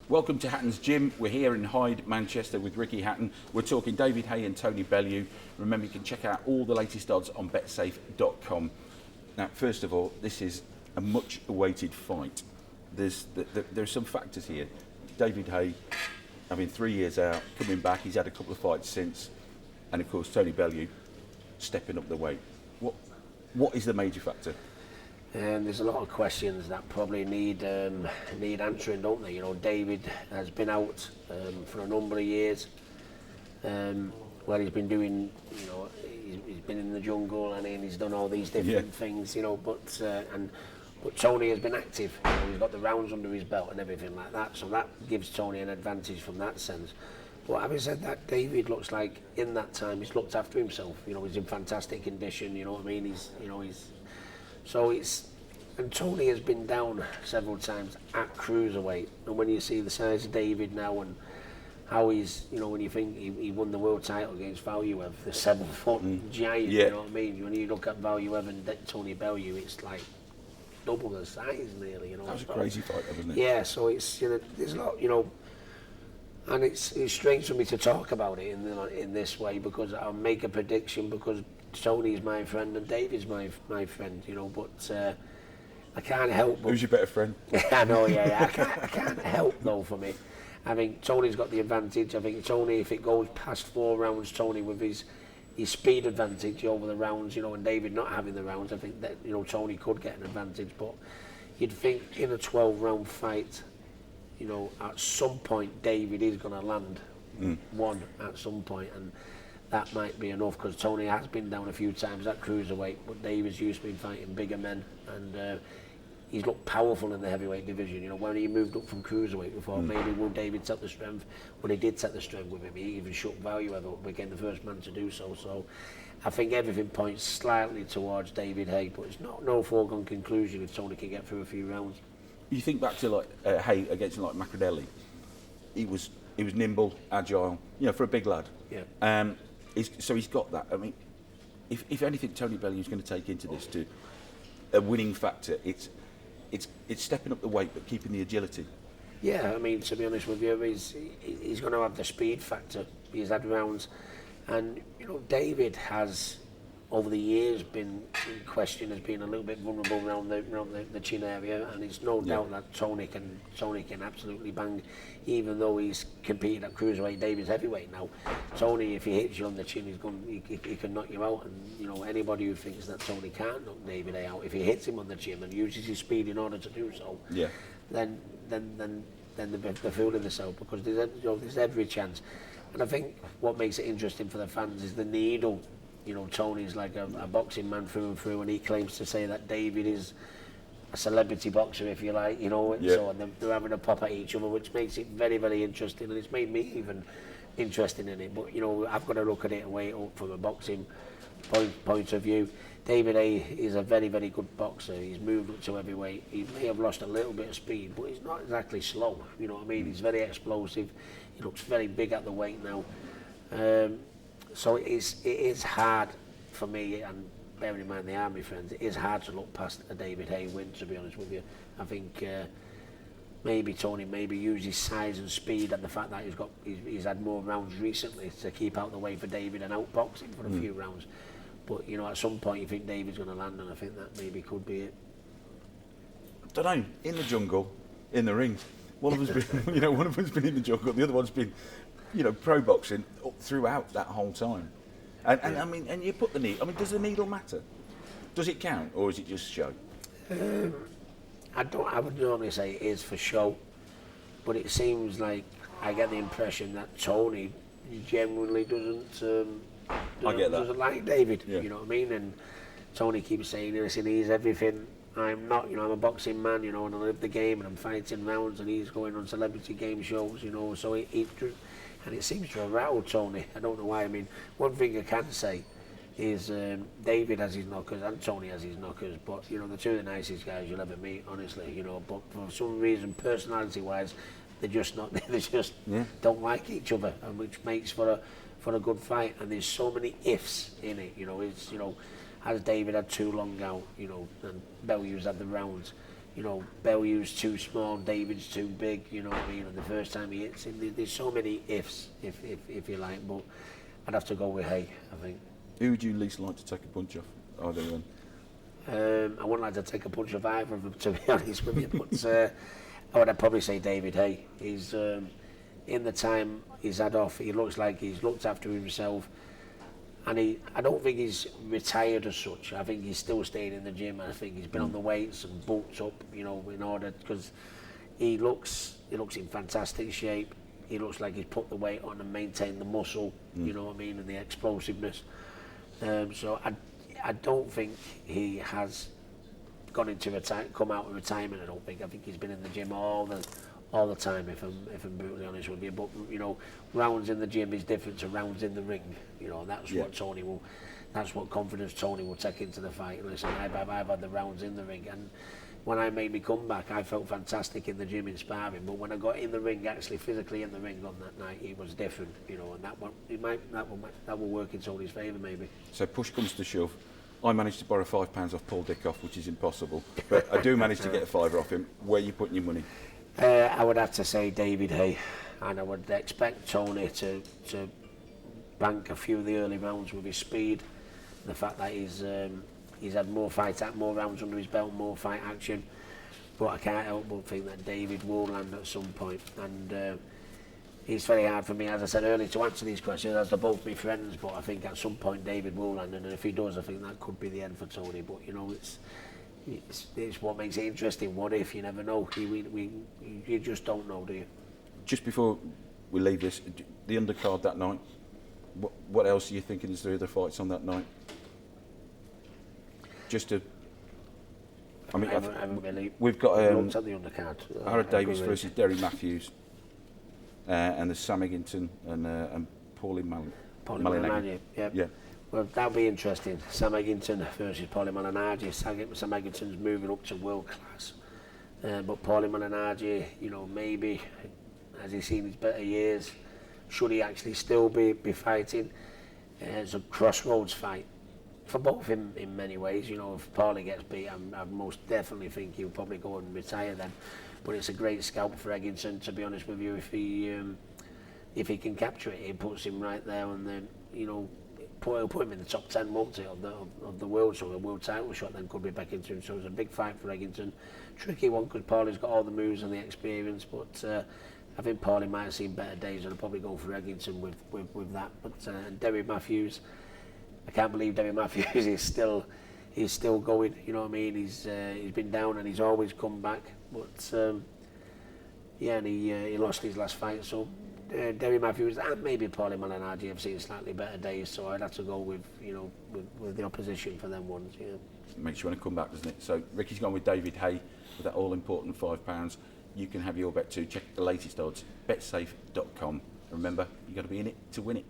Welcome to Hatton's Gym. We're here in Hyde, Manchester with Ricky Hatton. We're talking David Haye and Tony Bellew. Remember, you can check out all the latest odds on betsafe.com. Now, first of all, this is a much-awaited fight. There's some factors here. David Haye, 3 years out, coming back. He's had a couple of fights since. And, of course, Tony Bellew stepping up the weight. What is the major factor? There's a lot of questions that probably need answering, don't they? You know, David has been out for a number of years. Where he's been doing, you know, he's been in the jungle and he's done all these different things, you know. But Tony has been active. You know, he's got the rounds under his belt and everything like that. So that gives Tony an advantage from that sense. But having said that, David looks like in that time he's looked after himself. You know, he's in fantastic condition. You know what I mean? And Tony has been down several times at cruiserweight. And when you see the size of David now and how he's, you know, when you think he won the world title against Bellew, the 7-foot giant, you know what I mean? When you look at Bellew and Tony Bellew, it's like double the size nearly, you know. That was a crazy fight, wasn't it? Yeah, so it's, you know, there's a lot, you know, and it's strange for me to talk about it in this way because I'll make a prediction because Tony's my friend and David's my friend, you know, but I can't help but... Who's your better friend? I know, I can't help though for me. I think Tony's got the advantage. I think Tony, if it goes past 4 rounds, Tony with his speed advantage over the rounds, you know, and David not having the rounds, I think that, you know, Tony could get an advantage, but you'd think in a 12-round fight, you know, at some point David is going to land one at some point, and that might be enough because Tony has been down a few times at cruiserweight, but David's used to be fighting bigger men, and he's looked powerful in the heavyweight division. You know, when he moved up from cruiserweight before, maybe will David set the strength? When he did set the strength with him, he even shook Bellew up, became the first man to do so. So I think everything points slightly towards David Haye, but it's no foregone conclusion if Tony can get through a few rounds. You think back to like Haye against like Maccadelli. He was nimble, agile, you know, for a big lad. Yeah. So he's got that. I mean, if anything, Tony Bellew's going to take into this to a winning factor, it's stepping up the weight but keeping the agility. Yeah, I mean, to be honest with you, he's going to have the speed factor. He's had rounds, and you know, David has over the years been in question as being a little bit vulnerable around the chin area, and it's no doubt that Tony can absolutely bang, even though he's competed at cruiserweight. David's heavyweight now. Tony, if he hits you on the chin, he can knock you out, and you know, anybody who thinks that Tony can't knock David out, if he hits him on the chin and uses his speed in order to do so, then they're fooling themselves, because there's every chance. And I think what makes it interesting for the fans is the needle. You know, Tony's like a boxing man through and through, and he claims to say that David is a celebrity boxer, if you like, you know, and so and they're having a pop at each other, which makes it very, very interesting, and it's made me even interested in it. But, you know, I've got to look at it and weigh it up from a boxing point of view. David Haye is a very, very good boxer. He's moved up to heavyweight. He may have lost a little bit of speed, but he's not exactly slow, you know what I mean? He's very explosive. He looks very big at the weight now. So it is hard for me, and bearing in mind they are my friends, it is hard to look past a David Haye win, to be honest with you. I think maybe Tony used his size and speed and the fact that he's had more rounds recently to keep out the way for David and outbox him for a few rounds. But, you know, at some point you think David's going to land, and I think that maybe could be it. I don't know, in the jungle, in the ring, one of us been, you know, one of us been in the jungle, the other one's been, you know, pro boxing throughout that whole time, and I mean, and you put the needle. I mean, does the needle matter? Does it count, or is it just show? I would normally say it is for show, but it seems like I get the impression that Tony genuinely doesn't like David. Yeah. You know what I mean? And Tony keeps saying, listen, he's everything I'm not. You know, I'm a boxing man. You know, and I live the game, and I'm fighting rounds, and he's going on celebrity game shows. You know, so and it seems to have rattled Tony. I don't know why. I mean, one thing I can say is David has his knockers and Tony has his knockers, but you know, the two of the nicest guys you'll ever meet, honestly. You know, but for some reason, personality-wise, they're just not. They just don't like each other, and which makes for a good fight. And there's so many ifs in it. You know, it's, you know, has David had too long out? You know, and Bellew's had the rounds. you know, Bellew's too small, David's too big, you know what I mean, and the first time he hits him, there's so many ifs, if you like, but I'd have to go with Haye, I think. Who would you least like to take a punch off? Either one. I wouldn't like to take a punch of either of them, to be honest with you, but I would probably say David Haye. He's, in the time he's had off, he looks like he's looked after himself, and I don't think he's retired as such. I think he's still staying in the gym. I think he's been on the weights and bulked up, you know, in order, because he looks in fantastic shape. He looks like he's put the weight on and maintained the muscle, you know what I mean, and the explosiveness. So I don't think he has gone into come out of retirement. I think he's been in the gym all the time. If I'm brutally honest with you, but you know, rounds in the gym is different to rounds in the ring. You know, that's that's what confidence Tony will take into the fight. Listen, I've had the rounds in the ring, and when I made me comeback, I felt fantastic in the gym in sparring. But when I got in the ring, actually physically in the ring on that night, it was different. You know, and that will work in Tony's favour maybe. So push comes to shove. I managed to borrow £5 off Paul Dickoff, which is impossible, but I do manage to get a fiver off him. Where are you putting your money? I would have to say David Haye, and I would expect Tony to bank a few of the early rounds with his speed, the fact that he's had more rounds under his belt, more fight action. But I can't help but think that David will land at some point, and it's very hard for me, as I said earlier, to answer these questions, as they're both my friends. But I think at some point David will land, and if he does, I think that could be the end for Tony. But you know, it's what makes it interesting. What if? You never know. You just don't know, do you? Just before we leave this, the undercard that night, what else are you thinking is the other fights on that night? Just to... I mean, we've got looked at the undercard. Aaron Davies versus Derry Matthews, and there's Sam Eggington and Paulie Malignaggi. Yeah. Well, that'll be interesting. Sam Eggington versus Paulie Malignaggi. Sam Eggington's moving up to world class, but Paulie Malignaggi, you know, maybe has he seen his better years? Should he actually still be fighting? It's a crossroads fight for both in many ways. You know, if Paulie gets beat, I most definitely think he'll probably go and retire then. But it's a great scalp for Eggington, to be honest with you. If he can capture it, it puts him right there, and then, you know, he'll put him in the top 10 multi of the world, so a world title shot then could be back into him. So it's a big fight for Eggington. Tricky one because Paulie's got all the moves and the experience, but I think Paulie might have seen better days, and I'll probably go for Eggington with that. But Derry Matthews, I can't believe Derry Matthews is still going. You know what I mean? He's been down and he's always come back. But and he lost his last fight. So Derry Matthews and maybe Paulie Malignaggi have seen slightly better days. So I'd have to go with the opposition for them ones. Yeah. Makes you want to come back, doesn't it? So Ricky's gone with David Haye with that all important £5. You can have your bet too. Check the latest odds, betsafe.com. Remember, you've got to be in it to win it.